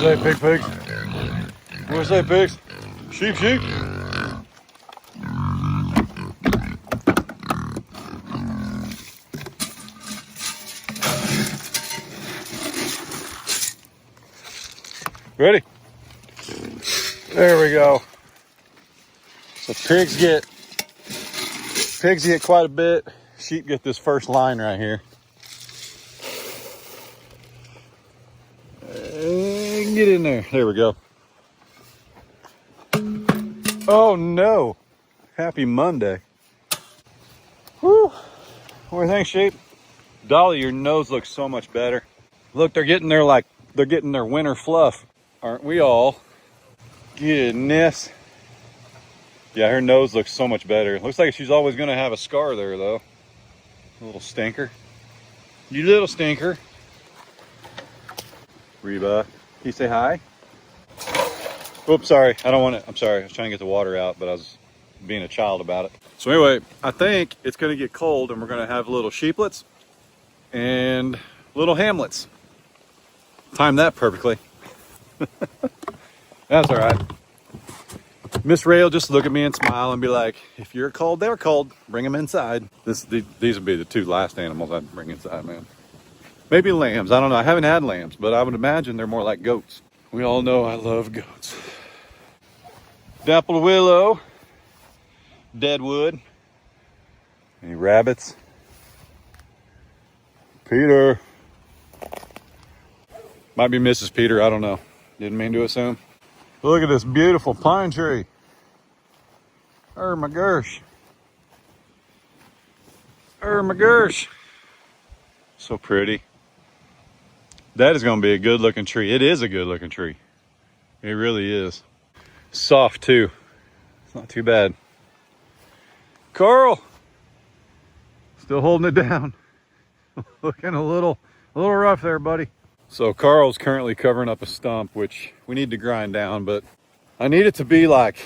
say, pig, pigs? What do you say, pigs? Sheep, sheep? Ready? There we go. So pigs get quite a bit. Sheep get this first line right here. And get in there. There we go. Oh no. Happy Monday. Whew. What do you think, sheep? Dolly, your nose looks so much better. Look, they're getting their winter fluff. Aren't we all? Goodness. Yeah, her nose looks so much better. Looks like she's always gonna have a scar there though. A little stinker. You little stinker. Reba, can you say hi? Oops, sorry. I don't want to. I'm sorry. I was trying to get the water out, but I was being a child about it. So anyway, I think it's going to get cold and we're going to have little sheeplets and little hamlets. Timed that perfectly. That's all right. Miss Rae will just look at me and smile and be like, if you're cold, they're cold. Bring them inside. These would be the two last animals I'd bring inside, man. Maybe lambs. I don't know. I haven't had lambs, but I would imagine they're more like goats. We all know I love goats. Dapple willow. Deadwood. Any rabbits? Peter. Might be Mrs. Peter. I don't know. Didn't mean to assume. Look at this beautiful pine tree. Oh my gosh. Oh my gosh. So pretty. That is going to be a good looking tree. It is a good looking tree. It really is. Soft too. It's not too bad. Carl. Still holding it down. Looking a little rough there, buddy. So Carl's currently covering up a stump, which we need to grind down, but I need it to be like,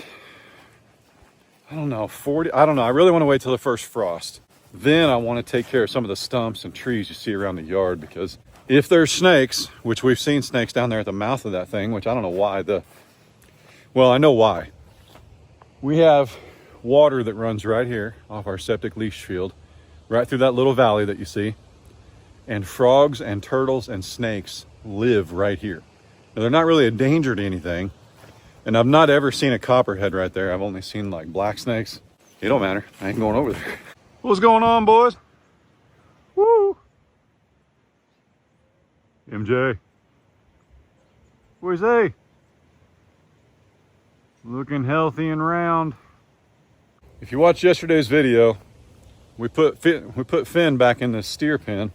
I don't know, 40. I don't know. I really want to wait till the first frost. Then I want to take care of some of the stumps and trees you see around the yard, because if there's snakes, which we've seen snakes down there at the mouth of that thing, which I don't know why well, I know why. We have water that runs right here off our septic leach field, right through that little valley that you see. And frogs and turtles and snakes live right here. Now, they're not really a danger to anything. And I've not ever seen a copperhead right there. I've only seen like black snakes. It don't matter. I ain't going over there. What's going on, boys? Woo! MJ. Where's they? Looking healthy and round. If you watched yesterday's video, we put Finn back in the steer pen,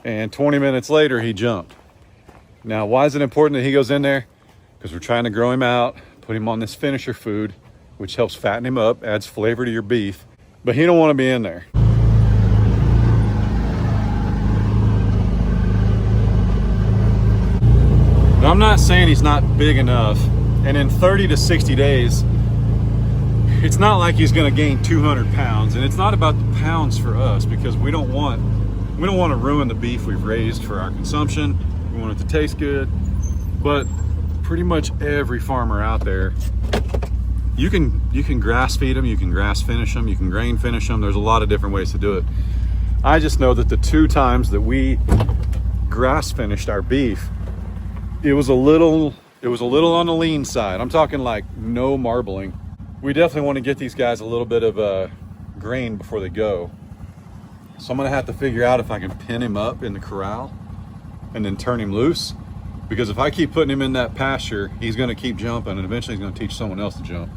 and 20 minutes later he jumped. Now, why is it important that he goes in there? Because we're trying to grow him out, put him on this finisher food, which helps fatten him up, adds flavor to your beef. But he don't want to be in there. Now, I'm not saying he's not big enough. And in 30 to 60 days, it's not like he's going to gain 200 pounds. And it's not about the pounds for us, because we don't want to ruin the beef we've raised for our consumption. We want it to taste good. But pretty much every farmer out there, you can grass feed them, you can grass finish them, you can grain finish them. There's a lot of different ways to do it. I just know that the 2 times that we grass finished our beef, it was a little on the lean side. I'm talking like no marbling. We definitely want to get these guys a little bit of grain before they go. So I'm gonna have to figure out if I can pin him up in the corral and then turn him loose. Because if I keep putting him in that pasture, he's gonna keep jumping, and eventually he's gonna teach someone else to jump.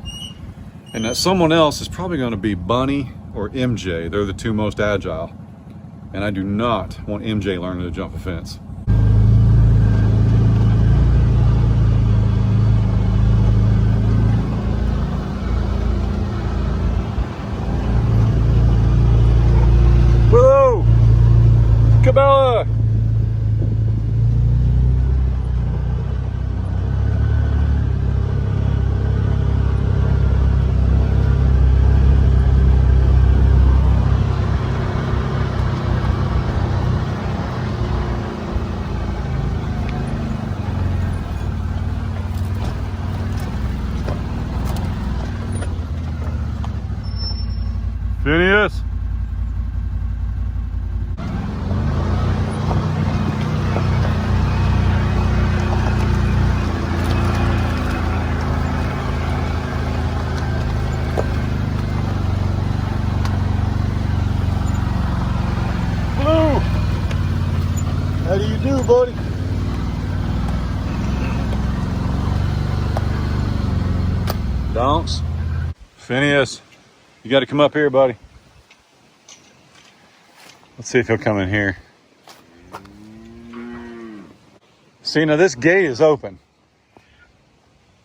And that someone else is probably gonna be Bunny or MJ. They're the 2 most agile. And I do not want MJ learning to jump a fence. Whoa! Cabela! Phineas. Blue. How do you do, buddy? Donks. Phineas, you got to come up here, buddy. Let's see if he'll come in here. See, now this gate is open.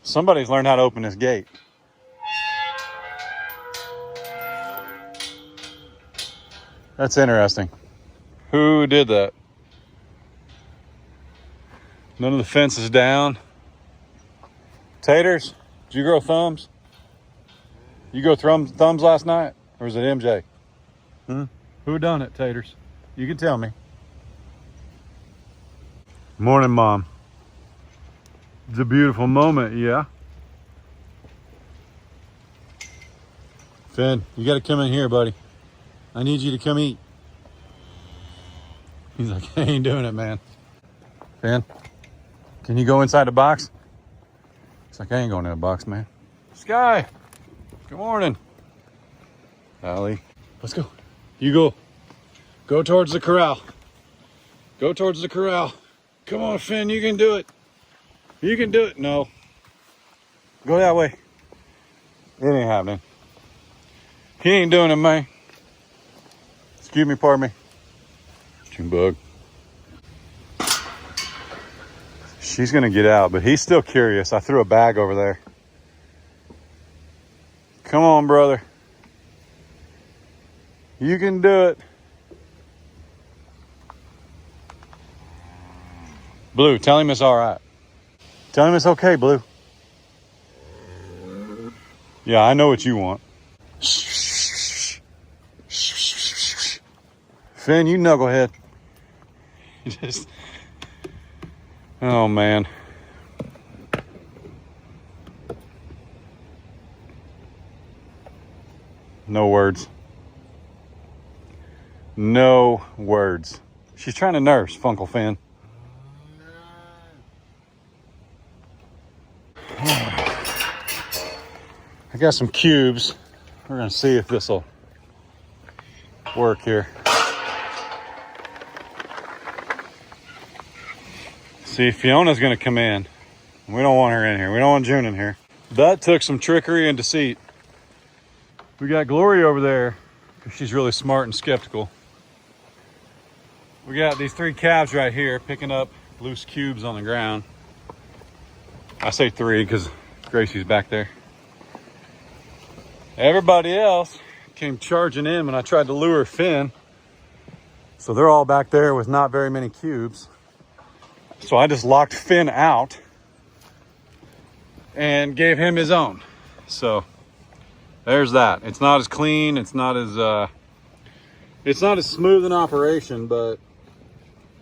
Somebody's learned how to open this gate. That's interesting. Who did that? None of the fence is down. Taters, did you grow thumbs? You go thumbs last night? Or was it MJ? Who done it, Taters? You can tell me. Morning, Mom. It's a beautiful moment, yeah? Finn, you gotta come in here, buddy. I need you to come eat. He's like, I ain't doing it, man. Finn, can you go inside the box? He's like, I ain't going in the box, man. Sky, good morning. Allie, let's go. You go. Go towards the corral. Go towards the corral. Come on, Finn, you can do it. You can do it. No. Go that way. It ain't happening. He ain't doing it, man. Excuse me, pardon me. Junebug. She's gonna get out, but he's still curious. I threw a bag over there. Come on, brother. You can do it. Blue, tell him it's all right. Tell him it's okay, Blue. Yeah, I know what you want. Finn, you knucklehead. Just, oh man. No words. No words. She's trying to nurse Funkle Finn. I got some cubes. We're gonna see if this will work here. See, Fiona's gonna come in. We don't want her in here. We don't want June in here. That took some trickery and deceit. We got Glory over there because she's really smart and skeptical. We got these 3 calves right here picking up loose cubes on the ground. I say 3 because Gracie's back there. Everybody else came charging in when I tried to lure Finn. So they're all back there with not very many cubes. So I just locked Finn out and gave him his own. So there's that. It's not as clean. It's not as smooth an operation, but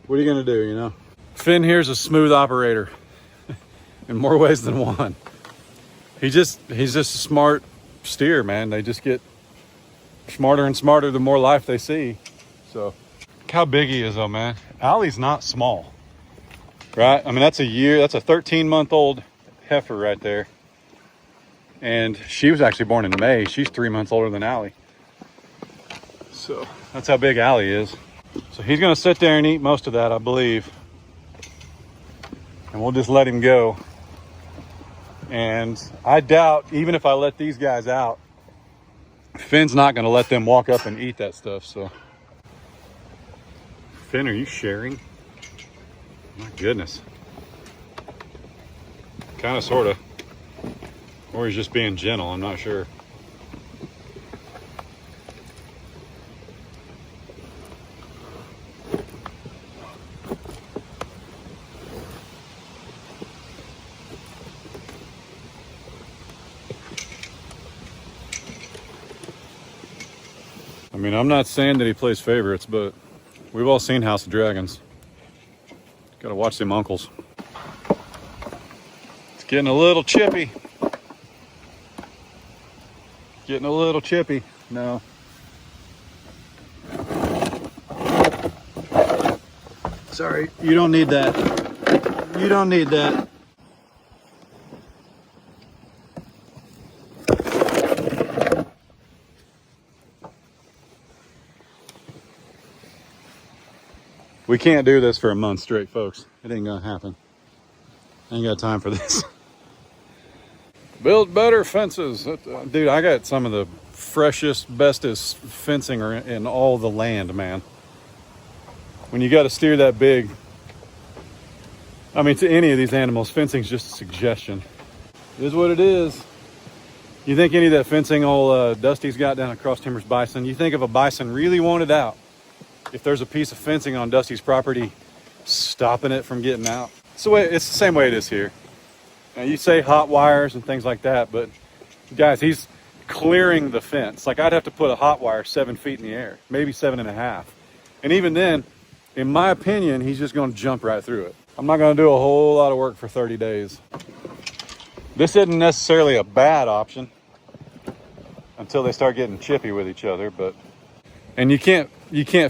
what are you gonna do, you know? Finn here's a smooth operator in more ways than one. He's just a smart steer, man. They just get smarter and smarter the more life they see. So look how big he is though, man. Allie's not small, right? I mean, that's a 13-month-old heifer right there. And she was actually born in May. She's 3 months older than Allie. So that's how big Allie is. So he's gonna sit there and eat most of that, I believe. And we'll just let him go. And I doubt, even if I let these guys out, Finn's not gonna let them walk up and eat that stuff, so. Finn, are you sharing? My goodness. Kinda, sorta. Or he's just being gentle, I'm not sure. I mean, I'm not saying that he plays favorites, but we've all seen House of Dragons. Gotta watch them uncles. It's getting a little chippy. Getting a little chippy. No, Sorry, you don't need that. You don't need that. We can't do this for a month straight, folks. It ain't gonna happen. Ain't got time for this. Build better fences. Dude, I got some of the freshest, bestest fencing in all the land, man. When you got to steer that big, I mean, to any of these animals, fencing's just a suggestion. It is what it is. You think any of that fencing old Dusty's got down across Timber's bison, you think if a bison really wanted out, if there's a piece of fencing on Dusty's property stopping it from getting out? It's the same way it is here. Now, you say hot wires and things like that, but guys, he's clearing the fence. Like, I'd have to put a hot wire 7 feet in the air, maybe 7.5. And even then, in my opinion, he's just going to jump right through it. I'm not going to do a whole lot of work for 30 days. This isn't necessarily a bad option until they start getting chippy with each other, but and you can't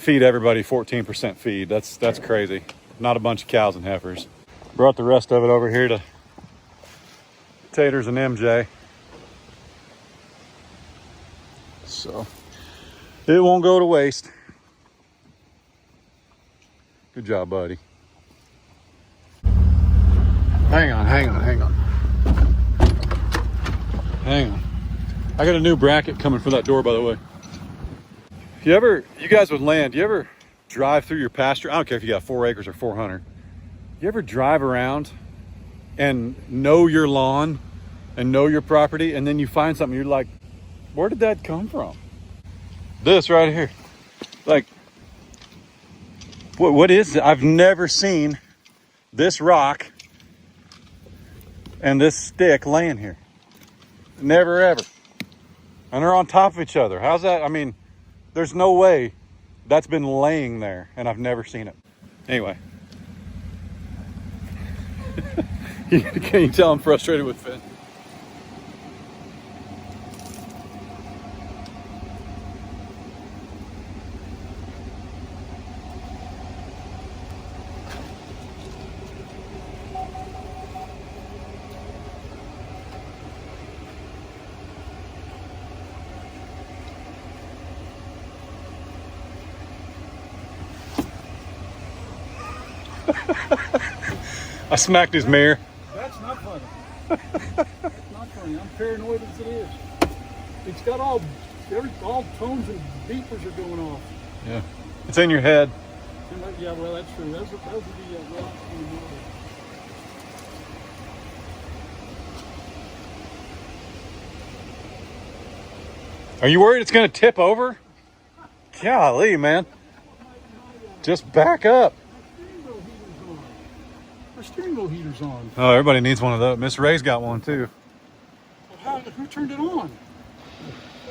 feed everybody 14% feed. That's crazy. Not a bunch of cows and heifers. Brought the rest of it over here to Taters and MJ. So it won't go to waste. Good job, buddy. Hang on. Hang on. I got a new bracket coming for that door, by the way. You guys with land, you ever drive through your pasture? I don't care if you got 4 acres or 400. You ever drive around and know your lawn and know your property, and then you find something, you're like, where did that come from? This right here. Like, what is it? I've never seen this rock and this stick laying here. Never ever. And they're on top of each other. How's that? I mean, there's no way that's been laying there and I've never seen it. Anyway. Can you tell I'm frustrated with Finn? I smacked his mirror. That's not funny. That's not funny. I'm paranoid as it is. It's got all tones and beepers are going off. Yeah, it's in your head. Yeah, well, that's true. Those would be right in the middle. Are you worried it's going to tip over? Golly, man. Just back up. My steering wheel heater's on. Oh, everybody needs one of those. Miss Ray's got one too. Well, who turned it on?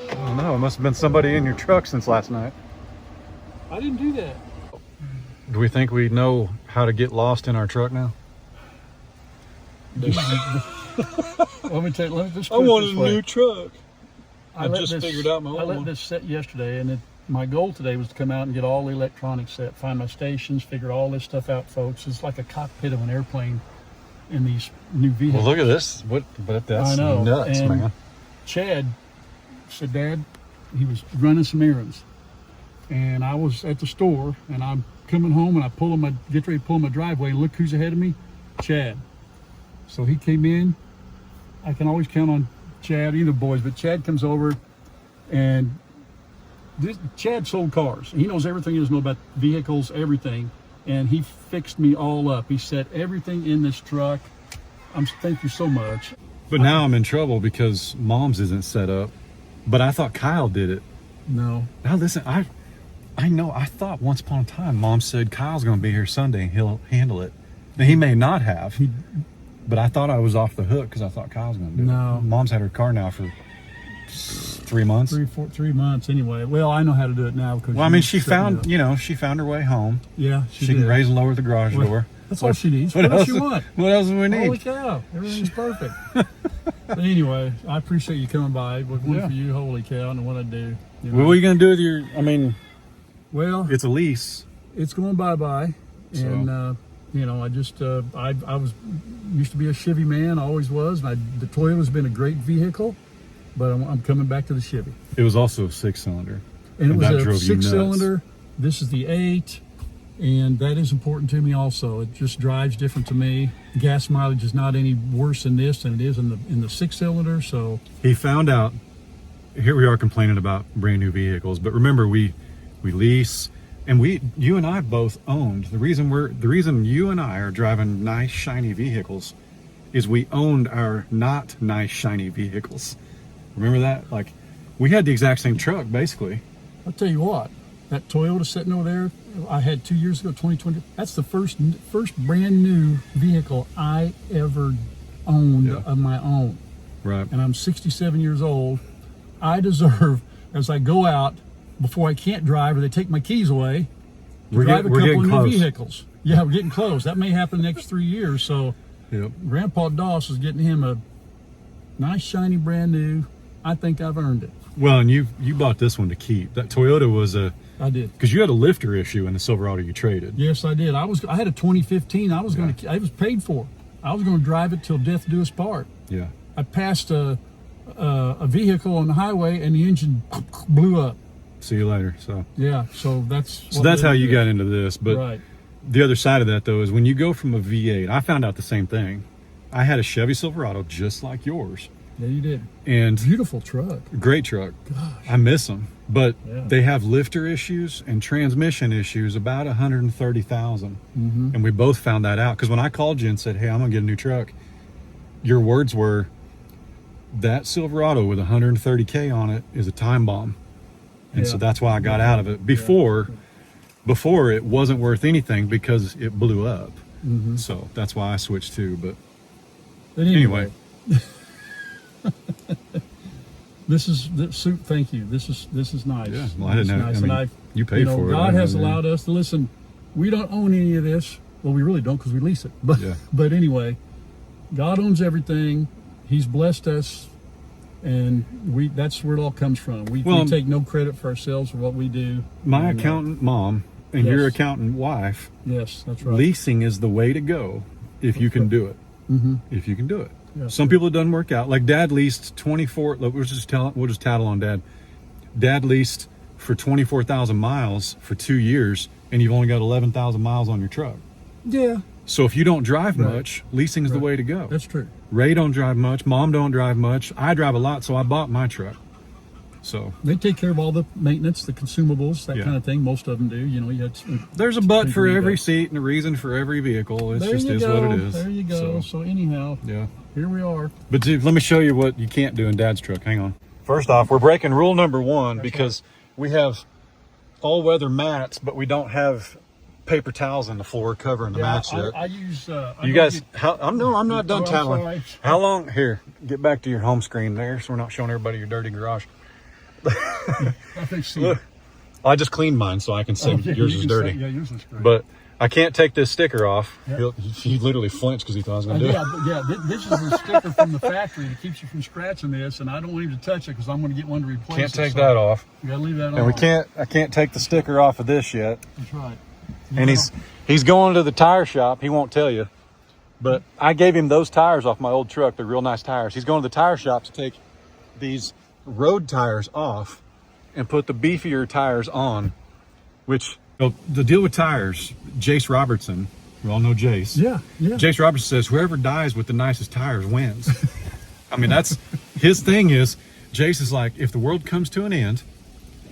I don't know. It must have been somebody in your truck since last night. I didn't do that. Do we think we know how to get lost in our truck now? Let me just. I want a new truck. I just figured out my old one. I let this set yesterday, and my goal today was to come out and get all the electronics set, find my stations, figure all this stuff out, folks. It's like a cockpit of an airplane in these new vehicles. Well, look at this. But that's I know. Nuts, and man. Chad said, Dad, he was running some errands, and I was at the store, and I'm coming home, and I get ready to pull my driveway, and look who's ahead of me, Chad. So he came in. I can always count on Chad, either boys, but Chad comes over, and Chad sold cars. He knows everything there is to know about vehicles, everything, and he fixed me all up. He set everything in this truck. Thank you so much. But now I'm in trouble because Mom's isn't set up. But I thought Kyle did it. No. Now listen, I know. I thought once upon a time Mom said Kyle's going to be here Sunday and he'll handle it. Now, he may not have. But I thought I was off the hook because I thought Kyle's going to do it. No. Mom's had her car now for 3 months. 3 months anyway. Well, I know how to do it now. Well, I mean, she found her way home. Yeah, she can raise and lower the garage door. That's all she needs. What else you want? What else do we need? Holy cow, everything's perfect. But anyway, I appreciate you coming by. One for you, holy cow, and what I do. What are you going to do with your, well, it's a lease. It's going bye-bye. And you know, I just I was used to be a Chevy man, always was. And the Toyota's been a great vehicle, but I'm coming back to the Chevy. It was also a 6-cylinder, and it was that a drove you nuts. 6-cylinder. This is the 8, and that is important to me also. It just drives different to me. Gas mileage is not any worse in this than it is in the 6-cylinder. So He found out. Here we are complaining about brand new vehicles, but remember we lease, and you and I both owned. The reason you and I are driving nice shiny vehicles is we owned our not nice shiny vehicles. Remember that? Like, we had the exact same truck basically. I'll tell you what, that Toyota sitting over there, I had 2 years ago, 2020. That's the first brand new vehicle I ever owned of my own. Right. And I'm 67 years old. I deserve, as I go out, before I can't drive or they take my keys away, to drive a couple of new vehicles. Yeah, we're getting close. That may happen the next 3 years. So Grandpa Doss is getting him a nice, shiny, brand new. I think I've earned it. Well, and you bought this one to keep. That Toyota was I did. Because you had a lifter issue in the Silverado you traded. Yes, I did. I had a 2015. I was going to. It was paid for. I was going to drive it till death do us part. Yeah. I passed a vehicle on the highway and the engine blew up. See you later. So that's how you got into this. But right. The other side of that, though, is when you go from a V8, I found out the same thing. I had a Chevy Silverado just like yours. Yeah, you did. And beautiful truck. Great truck. Gosh. I miss them. But they have lifter issues and transmission issues about 130,000. Mm-hmm. And we both found that out. Because when I called you and said, hey, I'm going to get a new truck, your words were, that Silverado with 130K on it is a time bomb. And so that's why I got out of it. Before it wasn't worth anything because it blew up. Mm-hmm. So that's why I switched too. But anyway. This is soup. Thank you. This is nice. Yeah, well, I didn't have. Nice. I mean, you paid for it. God has allowed us to listen. We don't own any of this. Well, we really don't because we lease it. But anyway, God owns everything. He's blessed us, and that's where it all comes from. We take no credit for ourselves for what we do. My accountant mom and your accountant wife. Yes, that's right. Leasing is the way to go if you can do it. Mm-hmm. If you can do it. Yeah, some people it doesn't work out. Like Dad leased 24. We'll just tattle on Dad. Dad leased for 24,000 miles for 2 years, and you've only got 11,000 miles on your truck. Yeah. So if you don't drive much, leasing is the way to go. That's true. Ray don't drive much. Mom don't drive much. I drive a lot, so I bought my truck. So they take care of all the maintenance, the consumables, that kind of thing. Most of them do. You know, there's a but for every seat and a reason for every vehicle. It just is what it is. There you go. So anyhow, here we are. But dude, let me show you what you can't do in Dad's truck. Hang on. First off, we're breaking rule number 1 because we have all-weather mats, but we don't have paper towels on the floor covering the mats yet. I use. You guys, I'm not done toweling. Sorry. How long? Here, get back to your home screen there, so we're not showing everybody your dirty garage. Look, I just cleaned mine, so I can say yours is dirty. Yours is great. But I can't take this sticker off. He literally flinched because he thought I was going to do it. This is the sticker from the factory that keeps you from scratching this, and I don't want him to touch it because I'm going to get one to replace it. Can't take that off. You got to leave that on. And I can't take the sticker off of this yet. That's right. And he's going to the tire shop. He won't tell you, but I gave him those tires off my old truck. They're real nice tires. He's going to the tire shop to take these road tires off and put the beefier tires on, which the deal with tires, Jace Robertson, we all know Jace. Yeah. Jace Robertson says whoever dies with the nicest tires wins. I mean, that's his thing is, Jace is like, if the world comes to an end,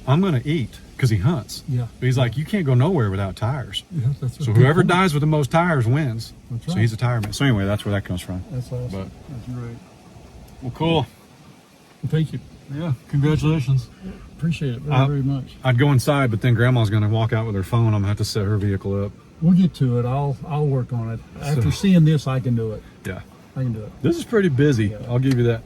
I'm going to eat because he hunts. Yeah. But he's like, you can't go nowhere without tires. Yeah, that's so whoever dies with the most tires wins. That's right. So he's a tire man. So anyway, that's where that comes from. That's awesome. But, that's great. Well, cool. Well, thank you. Yeah, congratulations. Appreciate it very much. I'd go inside, but then Grandma's going to walk out with her phone. I'm going to have to set her vehicle up. We'll get to it. I'll work on it. After seeing this, I can do it. Yeah. I can do it. This is pretty busy. Yeah. I'll give you that.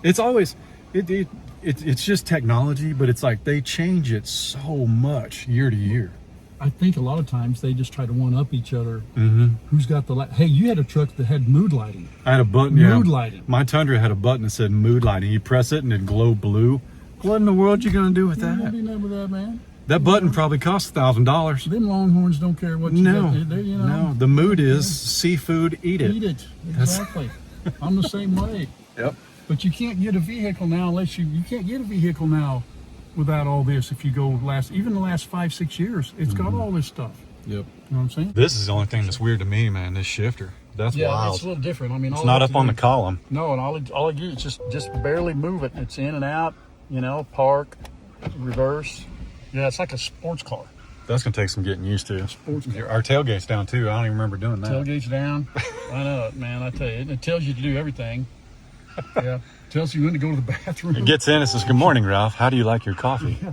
It's always, it's just technology, but it's like they change it so much year to year. I think a lot of times they just try to one-up each other. Mm-hmm. Who's got the light? Hey, you had a truck that had mood lighting. I had a button. Mood lighting. My Tundra had a button that said mood lighting. You press it and it glowed blue. What in the world you gonna do with that? What do you know with that, man? That button probably costs $1,000. Them Longhorns don't care what you No, got. You know, no. The mood is seafood, eat it. eat it. Exactly. I'm the same way. Yep. But you can't get a vehicle now unless you can't get a vehicle now without all this. If you go even the last 5-6 years, it's got all this stuff. Yep. You know what I'm saying? This is the only thing that's weird to me, man. This shifter. That's wild. It's a little different. I mean, It's not up on the column. No, and all I do is just barely move it. It's in and out. You know, park, reverse. Yeah, it's like a sports car. That's gonna take some getting used to. Sports car. Our tailgate's down too. I don't even remember doing that. Tailgate's down. I know it, man. I tell you, it tells you to do everything. Yeah, tells you when to go to the bathroom. It gets in. It says, "Good morning, Ralph. How do you like your coffee?" Yeah.